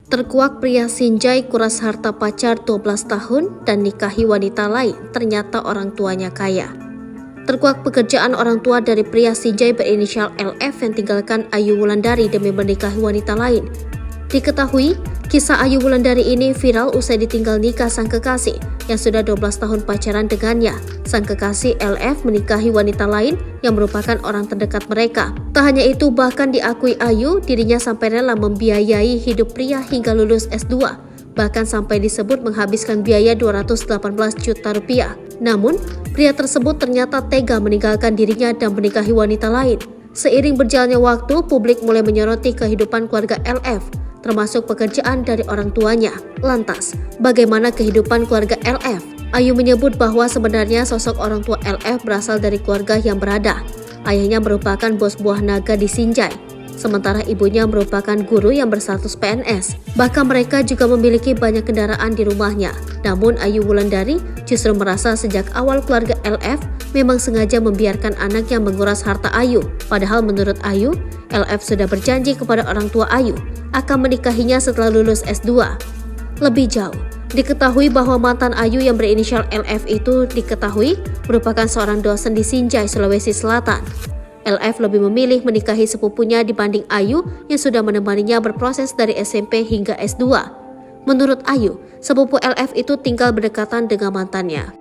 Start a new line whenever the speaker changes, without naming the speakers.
Terkuak pria Sinjai kuras harta pacar 12 tahun dan nikahi wanita lain, ternyata orang tuanya kaya. Terkuak pekerjaan orang tua dari pria Sinjai berinisial LF yang tinggalkan Ayu Wulandari demi menikahi wanita lain. Diketahui, kisah Ayu Wulandari ini viral usai ditinggal nikah sang kekasih yang sudah 12 tahun pacaran dengannya. Sang kekasih LF menikahi wanita lain yang merupakan orang terdekat mereka. Tak hanya itu, bahkan diakui Ayu, dirinya sampai rela membiayai hidup pria hingga lulus S2. Bahkan sampai disebut menghabiskan biaya 218 juta rupiah. Namun, pria tersebut ternyata tega meninggalkan dirinya dan menikahi wanita lain. Seiring berjalannya waktu, publik mulai menyoroti kehidupan keluarga LF, termasuk pekerjaan dari orang tuanya. Lantas, bagaimana kehidupan keluarga LF? Ayu menyebut bahwa sebenarnya sosok orang tua LF berasal dari keluarga yang berada. Ayahnya merupakan bos buah naga di Sinjai, sementara ibunya merupakan guru yang berstatus PNS. Bahkan mereka juga memiliki banyak kendaraan di rumahnya. Namun Ayu Wulandari justru merasa sejak awal keluarga LF memang sengaja membiarkan anaknya menguras harta Ayu. Padahal menurut Ayu, LF sudah berjanji kepada orang tua Ayu akan menikahinya setelah lulus S2. Lebih jauh, diketahui bahwa mantan Ayu yang berinisial LF itu diketahui merupakan seorang dosen di Sinjai, Sulawesi Selatan. LF lebih memilih menikahi sepupunya dibanding Ayu yang sudah menemaninya berproses dari SMP hingga S2. Menurut Ayu, sepupu LF itu tinggal berdekatan dengan mantannya.